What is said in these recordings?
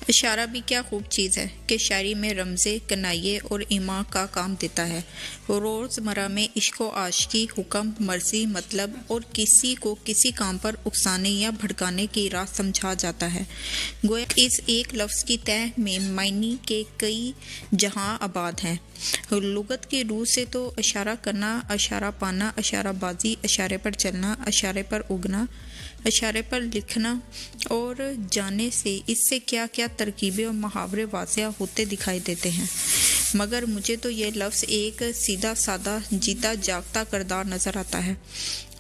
इशारा भी क्या खूब चीज़ है कि शायरी में रमज़े कनाइये और ईमा का काम देता है। रोज़मर्रा में इश्क व आशिकी, हुक्म, मर्जी, मतलब और किसी को किसी काम पर उकसाने या भड़काने की राह समझा जाता है। गोया इस एक लफ्ज़ की तह में मायने के कई जहां आबाद हैं। लुगत की रूह से तो इशारा करना, इशारा पाना, इशाराबाजी, इशारे पर चलना, इशारे पर उगना, इशारे पर लिखना और जाने से इससे क्या क्या तरकीबें और मुहावरे वाज़िया होते दिखाई देते हैं। मगर मुझे तो ये लफ्ज़ एक सीधा सादा जीता जागता किरदार नज़र आता है,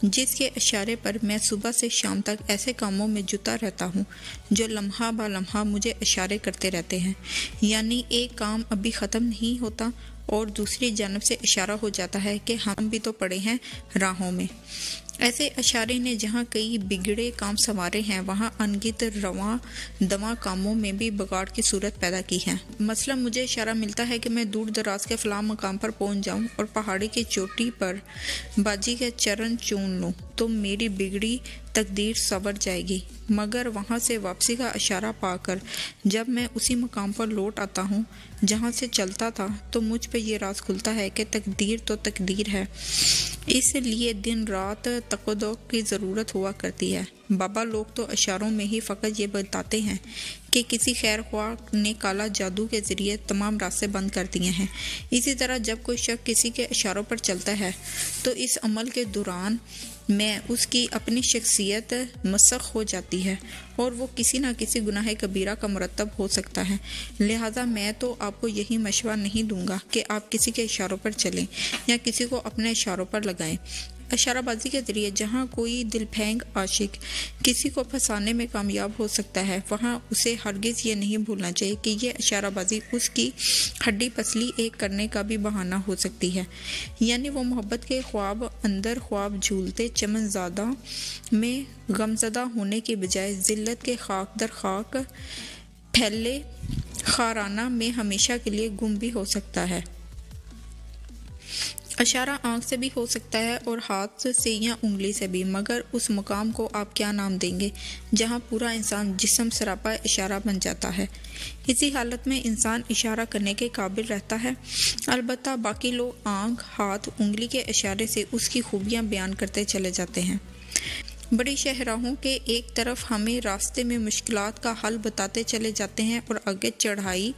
जिसके इशारे पर मैं सुबह से शाम तक ऐसे कामों में जुटा रहता हूँ जो लम्हा ब लम्हा मुझे इशारे करते रहते हैं। यानी एक काम अभी ख़त्म नहीं होता और दूसरी जानब से इशारा हो जाता है कि हम भी तो पड़े हैं राहों में। ऐसे इशारे ने जहाँ कई बिगड़े काम संवारे हैं, वहाँ अनगिनत रवां दवा कामों में भी बिगाड़ की सूरत पैदा की है। मसलन मुझे इशारा मिलता है कि मैं दूर दराज के फलां मकाम पर पहुँच जाऊँ और पहाड़ी की चोटी पर बाजी के चरण चूम लूँ तो मेरी बिगड़ी तकदीर संवर जाएगी। मगर वहाँ से वापसी का इशारा पाकर जब मैं उसी मकाम पर लौट आता हूँ जहाँ से चलता था, तो मुझ पे ये राज खुलता है कि तकदीर तो तकदीर है, इसलिए दिन रात तक़द्दुर की ज़रूरत हुआ करती है। बाबा लोग तो इशारों में ही फ़कत ये बताते हैं कि किसी खैर ख्वाह ने काला जादू के ज़रिए तमाम रास्ते बंद कर दिए हैं। इसी तरह जब कोई शख्स किसी के इशारों पर चलता है तो इस अमल के दौरान में उसकी अपनी शख्सियत मसख़ हो जाती है और वो किसी न किसी गुनाह कबीरा का मुरतब हो सकता है। लिहाजा मैं तो आपको यही मशवरा नहीं दूंगा कि आप किसी के इशारों पर चलें या किसी को अपने इशारों पर लगाएं। इशाराबाजी के ज़रिए जहाँ कोई दिलफेंग आशिक किसी को फंसाने में कामयाब हो सकता है, वहाँ उसे हरगिज़ ये नहीं भूलना चाहिए कि यह इशाराबाजी उसकी हड्डी पसली एक करने का भी बहाना हो सकती है। यानी वो मोहब्बत के ख्वाब अंदर ख्वाब झूलते चमनज़ादा में गमज़दा होने के बजाय ज़िल्लत के खाक दर खाक फैले खाराना में हमेशा के लिए गुम भी हो सकता है। इशारा आँख से भी हो सकता है और हाथ से या उंगली से भी, मगर उस मुकाम को आप क्या नाम देंगे जहाँ पूरा इंसान जिस्म सरापा इशारा बन जाता है। इसी हालत में इंसान इशारा करने के काबिल रहता है। अलबत्ता बाकी लोग आँख, हाथ, उंगली के इशारे से उसकी खूबियाँ बयान करते चले जाते हैं। बड़ी शहराहों के एक तरफ हमें रास्ते में मुश्किलात का हल बताते चले जाते हैं और आगे चढ़ाई,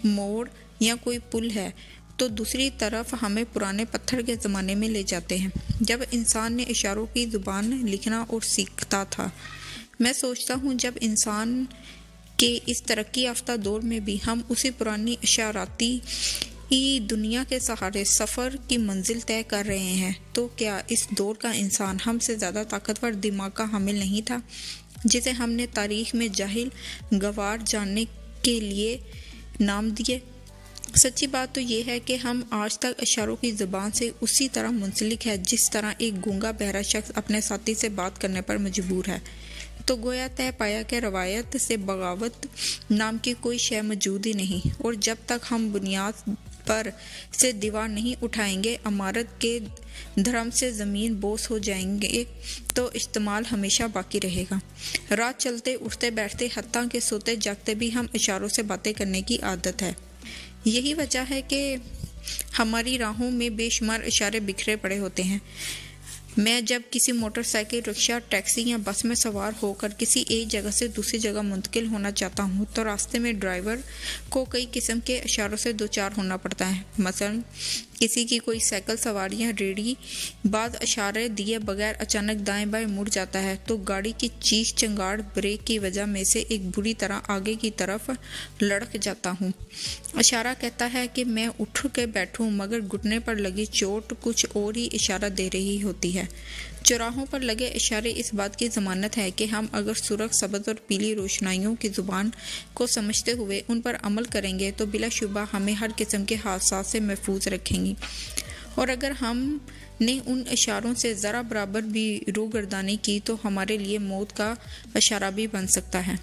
मोड़ या कोई पुल है तो दूसरी तरफ हमें पुराने पत्थर के ज़माने में ले जाते हैं जब इंसान ने इशारों की ज़ुबान लिखना और सीखता था। मैं सोचता हूँ जब इंसान के इस तरक्की याफ्ता दौर में भी हम उसी पुरानी इशाराती दुनिया के सहारे सफ़र की मंजिल तय कर रहे हैं, तो क्या इस दौर का इंसान हमसे ज़्यादा ताकतवर दिमाग का हामिल नहीं था, जिसे हमने तारीख़ में जाहिल गवार जानने के लिए नाम दिए। सच्ची बात तो ये है कि हम आज तक इशारों की ज़ुबान से उसी तरह मुंसलिक है जिस तरह एक गूंगा बहरा शख्स अपने साथी से बात करने पर मजबूर है। तो गोया तय पाया कि रवायत से बगावत नाम की कोई शय मौजूद ही नहीं, और जब तक हम बुनियाद पर से दीवार नहीं उठाएंगे, इमारत के धर्म से ज़मीन बोस हो जाएंगे, तो इस्तेमाल हमेशा बाकी रहेगा। रात चलते उठते बैठते हत्ता के सोते जागते भी हम इशारों से बातें करने की आदत है। यही वजह है कि हमारी राहों में बेशुमार इशारे बिखरे पड़े होते हैं। मैं जब किसी मोटरसाइकिल, रिक्शा, टैक्सी या बस में सवार होकर किसी एक जगह से दूसरी जगह मुंतकिल होना चाहता हूँ तो रास्ते में ड्राइवर को कई किस्म के इशारों से दो चार होना पड़ता है। मसलन किसी की कोई साइकिल सवारी या रेडी बाद इशारे दिए बगैर अचानक दाएं बाएं मुड़ जाता है तो गाड़ी की चीख चंगाड़ ब्रेक की वजह में से एक बुरी तरह आगे की तरफ लड़क जाता हूँ। इशारा कहता है कि मैं उठ के बैठूं, मगर घुटने पर लगी चोट कुछ और ही इशारा दे रही होती है। चौराहों पर लगे इशारे इस बात की ज़मानत है कि हम अगर सुर्ख, सब्ज़ और पीली रोशनाइयों की ज़ुबान को समझते हुए उन पर अमल करेंगे तो बिलाशुबा हमें हर किस्म के हादसात से महफूज रखेंगी, और अगर हमने उन इशारों से ज़रा बराबर भी रूगर्दानी की तो हमारे लिए मौत का इशारा भी बन सकता है।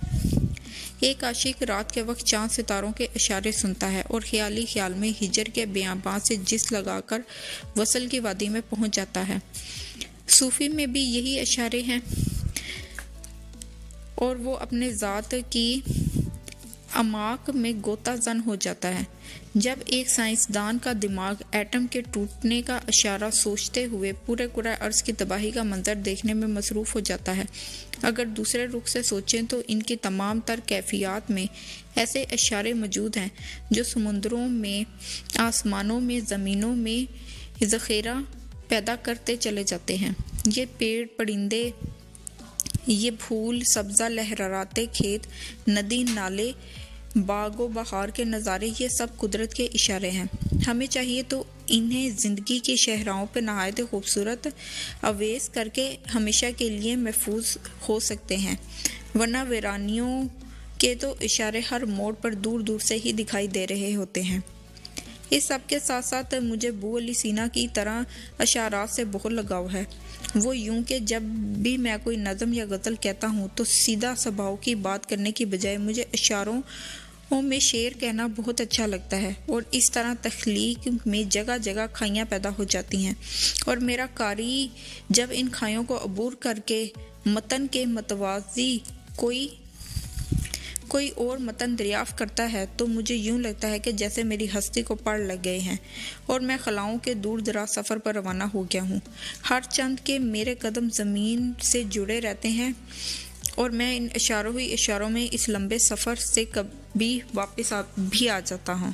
एक आशिक रात के वक्त चांद सितारों के इशारे सुनता है और ख्याली ख्याल में हिजर के बियाबान से जिस लगाकर वसल की वादी में पहुंच जाता है। सूफी में भी यही इशारे हैं और वो अपने ज़ात की अमाक में गोताजन हो जाता है। जब एक साइंसदान का दिमाग एटम के टूटने का इशारा सोचते हुए पूरे अर्ज की तबाही का मंजर देखने में मसरूफ़ हो जाता है, अगर दूसरे रुख से सोचें तो इनकी तमाम तर कैफियत में ऐसे इशारे मौजूद हैं जो समुद्रों में, आसमानों में, ज़मीनों में ज़ख़ीरा पैदा करते चले जाते हैं। ये पेड़, परिंदे, ये फूल, सब्ज़ा, लहराते खेत, नदी, नाले, बागो बहार के नज़ारे, ये सब कुदरत के इशारे हैं। हमें चाहिए तो इन्हें ज़िंदगी की शहराओं पर नहायत खूबसूरत अवेस करके हमेशा के लिए महफूज हो सकते हैं, वरना वीरानियों के तो इशारे हर मोड़ पर दूर दूर से ही दिखाई दे रहे होते हैं। इस सब के साथ साथ मुझे अबू अली सीना की तरह अशारात से बहुत लगाव है। वो यूं कि जब भी मैं कोई नज़म या गज़ल कहता हूँ तो सीधा स्वभाव की बात करने की बजाय मुझे इशारों में शेर कहना बहुत अच्छा लगता है, और इस तरह तख्लीक में जगह जगह खाइयाँ पैदा हो जाती हैं, और मेरा कारी जब इन खाइयों को अबूर करके मतन के मतवाजी कोई और मतन दरियाफ्त करता है तो मुझे यूं लगता है कि जैसे मेरी हस्ती को पड़ लग गए हैं और मैं खलाओं के दूर दराज सफ़र पर रवाना हो गया हूँ। हर चंद के मेरे कदम ज़मीन से जुड़े रहते हैं और मैं इन इशारों में इस लंबे सफ़र से कभी वापस भी आ जाता हूँ।